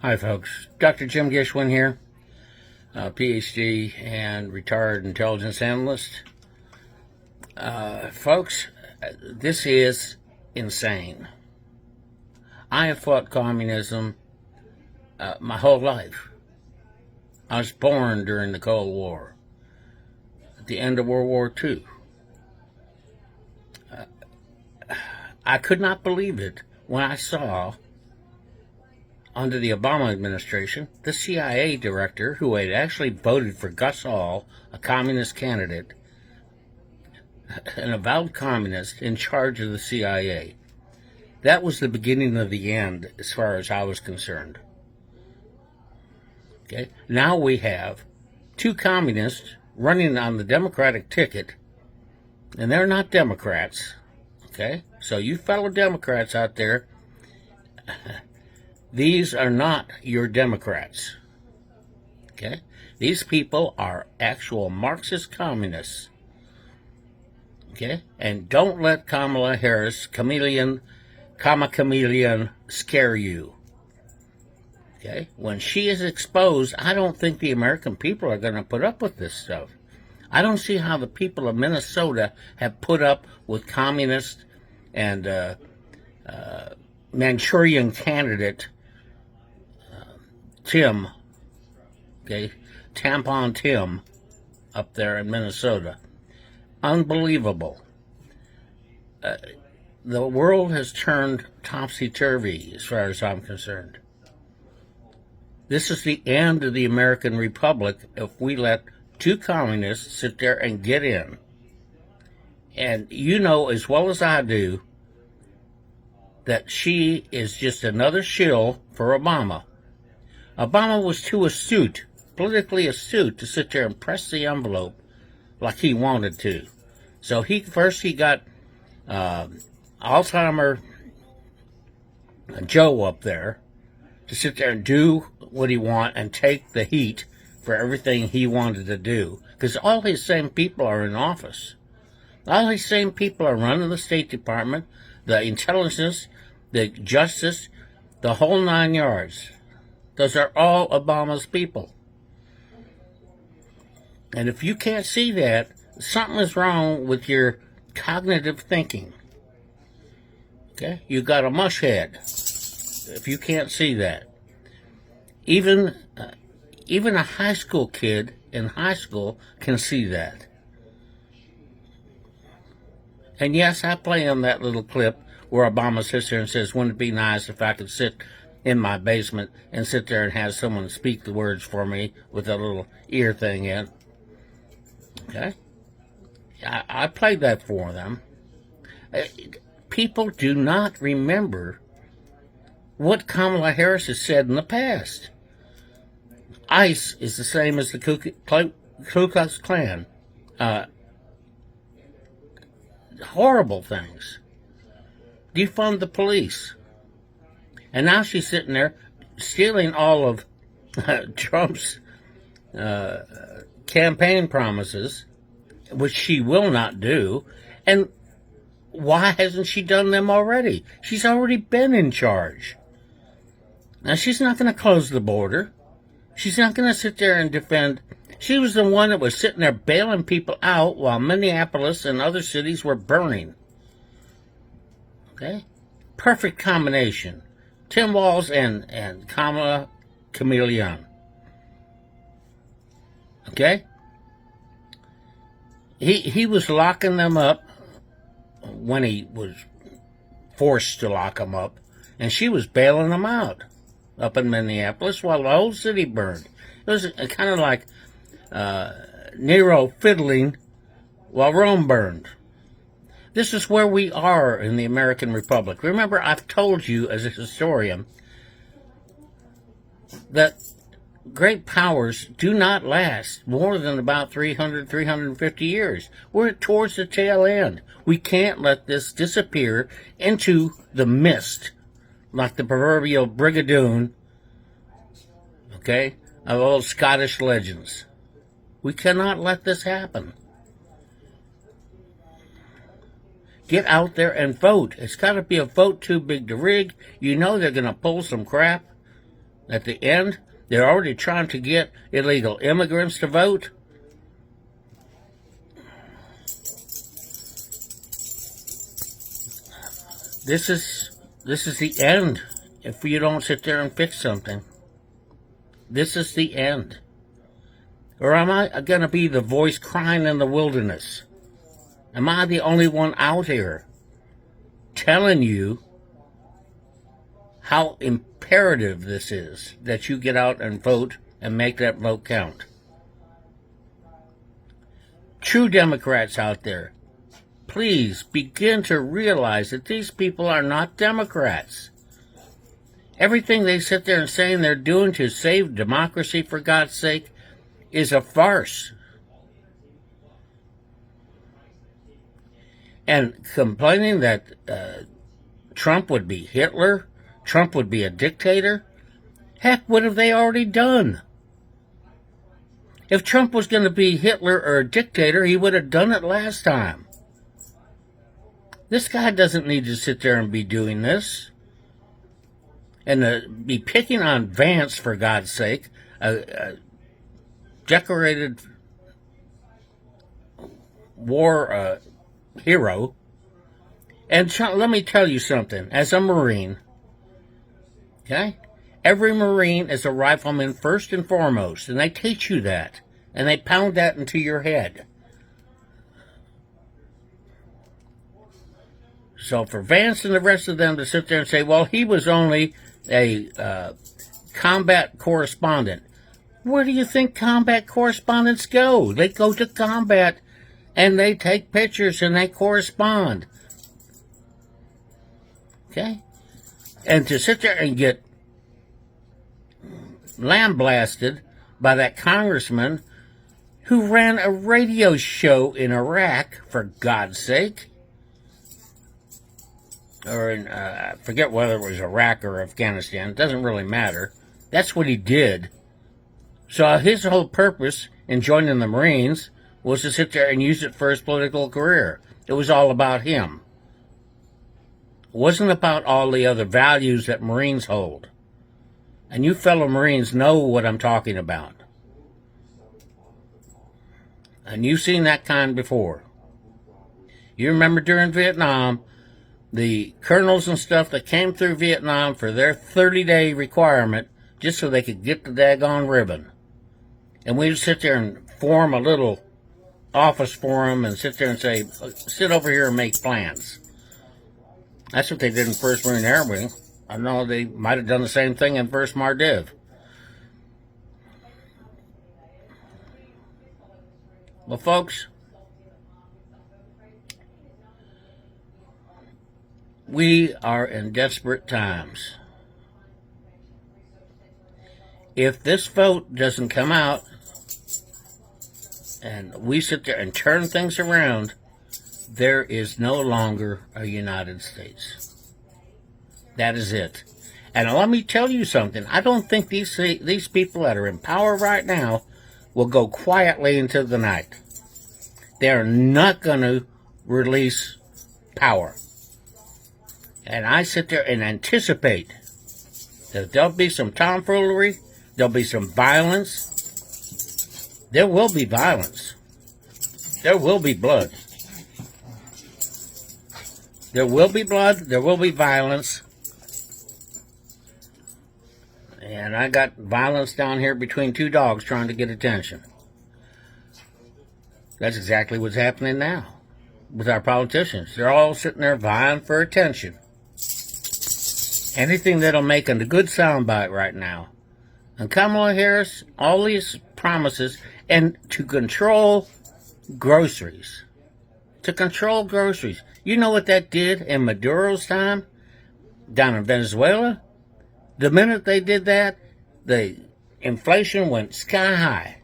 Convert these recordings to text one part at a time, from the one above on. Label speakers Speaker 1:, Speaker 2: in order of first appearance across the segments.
Speaker 1: Hi folks, Dr. Jim Gishwin here, PhD and retired intelligence analyst. Folks, this is insane. I have fought communism my whole life. I was born during the Cold War, at the end of World War II. I could not believe it when I saw, under the Obama administration, the CIA director, who had actually voted for Gus Hall, a communist candidate, an avowed communist, in charge of the CIA. That was the beginning of the end, as far as I was concerned. Okay, now we have two communists running on the Democratic ticket, and they're not Democrats. Okay, so you fellow Democrats out there, these are not your Democrats. Okay, these people are actual Marxist communists. Okay, and don't let Kamala Harris, chameleon, scare you. Okay, when she is exposed, I don't think the American people are going to put up with this stuff. I don't see how the people of Minnesota have put up with communist and Manchurian candidate Tim, okay, Tampon Tim, up there in Minnesota. Unbelievable. The world has turned topsy-turvy as far as I'm concerned. This is the end of the American Republic if we let two communists sit there and get in. And you know as well as I do that she is just another shill for Obama. Obama was too astute, politically astute, to sit there and press the envelope like he wanted to. So he got Alzheimer Joe up there to sit there and do what he wanted and take the heat for everything he wanted to do. Because all these same people are in office. All these same people are running the State Department, the intelligence, the justice, the whole 9 yards. Those are all Obama's people. And if you can't see that, something is wrong with your cognitive thinking. Okay? You got a mush head if you can't see that. Even a high school kid in high school can see that. And yes, I play on that little clip where Obama sits there and says, wouldn't it be nice if I could sit in my basement and sit there and have someone speak the words for me with a little ear thing in. Okay? I played that for them. People do not remember what Kamala Harris has said in the past. ICE is the same as the Ku Klux Klan. Horrible things. Defund the police. And now she's sitting there stealing all of Trump's campaign promises, which she will not do. And why hasn't she done them already? She's already been in charge. Now, she's not going to close the border. She's not going to sit there and defend. She was the one that was sitting there bailing people out while Minneapolis and other cities were burning. Okay? Perfect combination. Tim Walz and Kamala Chameleon. Okay? He was locking them up when he was forced to lock them up, and she was bailing them out up in Minneapolis while the whole city burned. It was kind of like Nero fiddling while Rome burned. This is where we are in the American Republic. Remember, I've told you as a historian that great powers do not last more than about 300, 350 years. We're towards the tail end. We can't let this disappear into the mist like the proverbial Brigadoon, okay, of old Scottish legends. We cannot let this happen. Get out there and vote. It's got to be a vote too big to rig. You know they're going to pull some crap. At the end, they're already trying to get illegal immigrants to vote. This is the end if you don't sit there and fix something. This is the end. Or am I going to be the voice crying in the wilderness? Am I the only one out here telling you how imperative this is that you get out and vote and make that vote count? True Democrats out there, please begin to realize that these people are not Democrats. Everything they sit there and saying they're doing to save democracy, for God's sake, is a farce. And complaining that Trump would be Hitler, Trump would be a dictator, heck, what have they already done? If Trump was going to be Hitler or a dictator, he would have done it last time. This guy doesn't need to sit there and be doing this. And be picking on Vance, for God's sake, a decorated war hero. And let me tell you something. As a Marine, okay, every Marine is a rifleman first and foremost. And they teach you that. And they pound that into your head. So for Vance and the rest of them to sit there and say, well, he was only a combat correspondent. Where do you think combat correspondents go? They go to combat and they take pictures and they correspond. Okay? And to sit there and get lambasted by that congressman who ran a radio show in Iraq, for God's sake, or in, I forget whether it was Iraq or Afghanistan, it doesn't really matter. That's what he did. So his whole purpose in joining the Marines was to sit there and use it for his political career. It was all about him. It wasn't about all the other values that Marines hold. And you fellow Marines know what I'm talking about. And you've seen that kind before. You remember during Vietnam, the colonels and stuff that came through Vietnam for their 30-day requirement just so they could get the daggone ribbon. And we'd sit there and form a little office for them and sit there and say, sit over here and make plans. That's what they did in 1st Marine Air Wing. I know they might have done the same thing in 1st Mardiv. Well, folks, we are in desperate times. If this vote doesn't come out and we sit there and turn things around, there is no longer a United States. That is it. And let me tell you something. I don't think these people that are in power right now will go quietly into the night. They're not going to release power. And I sit there and anticipate that there'll be some tomfoolery, there'll be some violence. There will be violence. There will be blood. There will be blood, there will be violence. And I got violence down here between two dogs trying to get attention. That's exactly what's happening now with our politicians. They're all sitting there vying for attention. Anything that'll make a good soundbite right now. And Kamala Harris, all these promises, and to control groceries. To control groceries. You know what that did in Maduro's time down in Venezuela? The minute they did that, the inflation went sky high.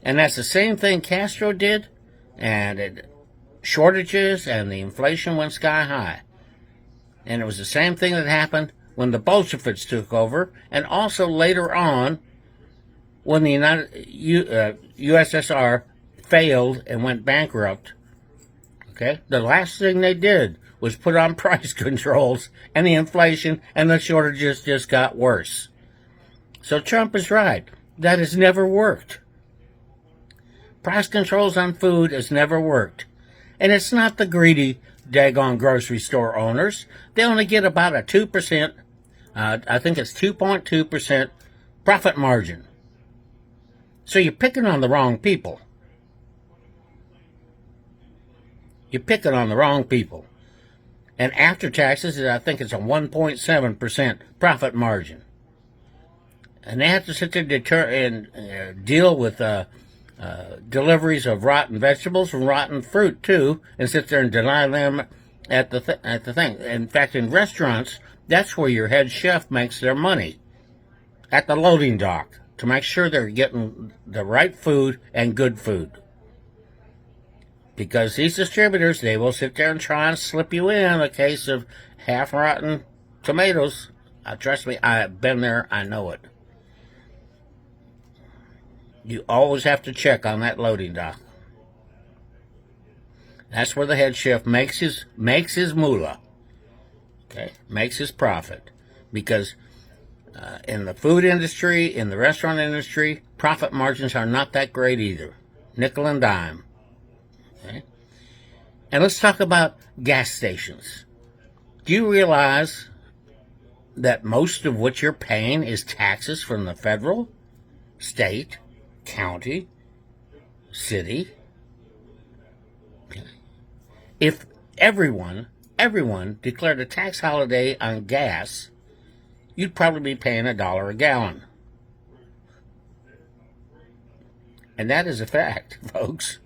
Speaker 1: And that's the same thing Castro did, and shortages and the inflation went sky high. And it was the same thing that happened when the Bolsheviks took over, and also later on when the USSR failed and went bankrupt. Okay, the last thing they did was put on price controls, and the inflation and the shortages just got worse. So Trump is right. That has never worked. Price controls on food has never worked. And it's not the greedy, daggone grocery store owners. They only get about a 2%, I think it's 2.2% profit margin. So you're picking on the wrong people. You're picking on the wrong people. And after taxes, I think it's a 1.7% profit margin. And they have to sit there and deal with deliveries of rotten vegetables and rotten fruit too, and sit there and deny them at the thing. In fact, in restaurants, that's where your head chef makes their money, at the loading dock, to make sure they're getting the right food and good food. Because these distributors, they will sit there and try and slip you in a case of half-rotten tomatoes. Trust me, I've been there, I know it. You always have to check on that loading dock. That's where the head chef makes his moolah. Okay, makes his profit. Because in the food industry, in the restaurant industry, profit margins are not that great either. Nickel and dime. Okay? And let's talk about gas stations. Do you realize that most of what you're paying is taxes from the federal, state, county, city? Okay. If everyone declared a tax holiday on gas, you'd probably be paying $1 a gallon. And that is a fact, folks.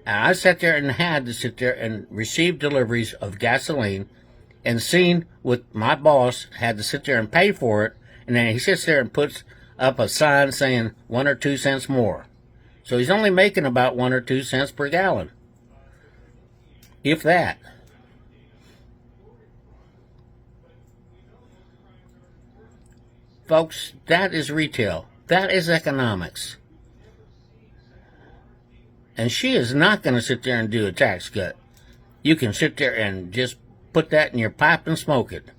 Speaker 1: And I sat there and had to sit there and receive deliveries of gasoline, and seen with my boss had to sit there and pay for it, and then he sits there and puts up a sign saying 1 or 2 cents more. So he's only making about 1 or 2 cents per gallon. If that. Folks, that is retail. That is economics. And she is not going to sit there and do a tax cut. You can sit there and just put that in your pipe and smoke it.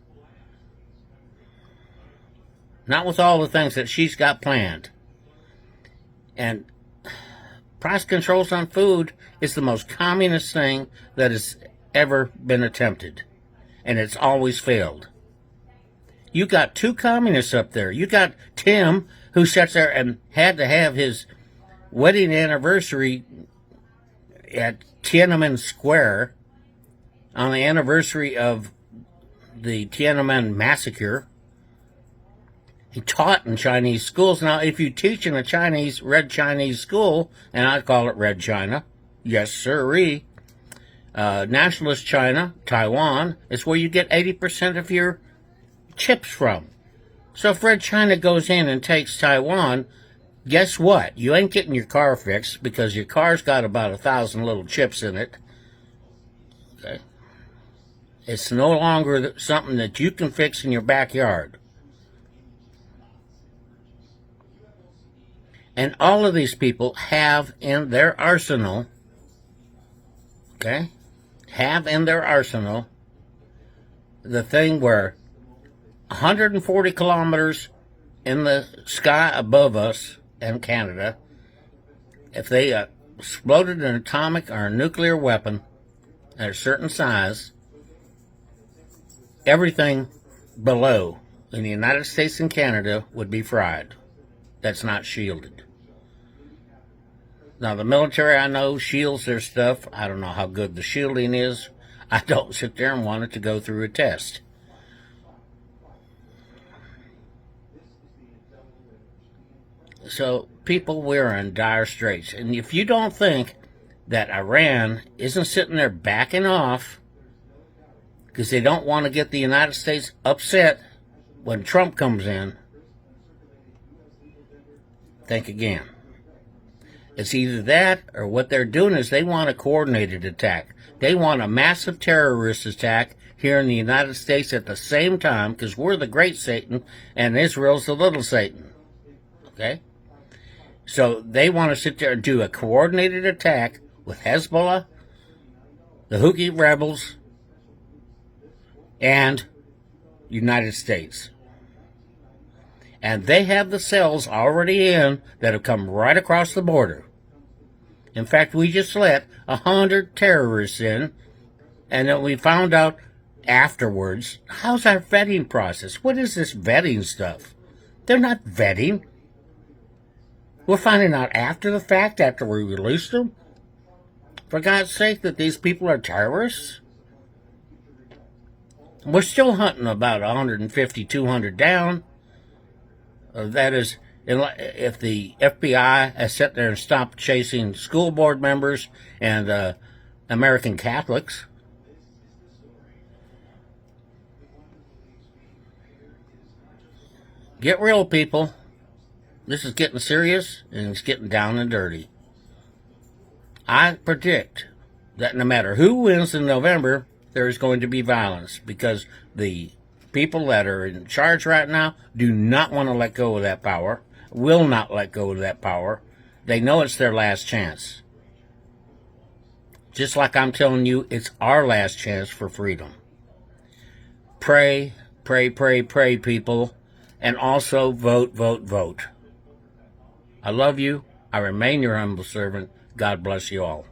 Speaker 1: Not with all the things that she's got planned. And price controls on food is the most communist thing that has ever been attempted. And it's always failed. You got two communists up there. You got Tim, who sits there and had to have his wedding anniversary at Tiananmen Square on the anniversary of the Tiananmen massacre. He taught in Chinese schools. Now, if you teach in a Red Chinese school, and I call it Red China, yes sirree, nationalist China, Taiwan, is where you get 80% of your chips from. So if Red China goes in and takes Taiwan, guess what? You ain't getting your car fixed because your car's got about 1,000 little chips in it. Okay? It's no longer something that you can fix in your backyard. And all of these people have in their arsenal, okay, the thing where 140 kilometers in the sky above us and Canada, if they exploded an atomic or a nuclear weapon at a certain size, everything below in the United States and Canada would be fried. That's not shielded. Now, the military, I know, shields their stuff. I don't know how good the shielding is. I don't sit there and want it to go through a test. So, people, we're in dire straits. And if you don't think that Iran isn't sitting there backing off because they don't want to get the United States upset when Trump comes in, think again. It's either that or what they're doing is they want a coordinated attack. They want a massive terrorist attack here in the United States at the same time, because we're the great Satan and Israel's the little Satan. Okay? So they want to sit there and do a coordinated attack with Hezbollah, the Houthi rebels, and United States. And they have the cells already in that have come right across the border. In fact, we just let 100 terrorists in, and then we found out afterwards, how's our vetting process? What is this vetting stuff? They're not vetting. We're finding out after the fact, after we released them. For God's sake, that these people are terrorists? We're still hunting about 150, 200 down. That is, if the FBI has sat there and stopped chasing school board members and American Catholics. Get real, people. This is getting serious, and it's getting down and dirty. I predict that no matter who wins in November, there is going to be violence, because the people that are in charge right now do not want to let go of that power, will not let go of that power. They know it's their last chance. Just like I'm telling you, it's our last chance for freedom. Pray, pray, pray, pray, people, and also vote, vote, vote. I love you. I remain your humble servant. God bless you all.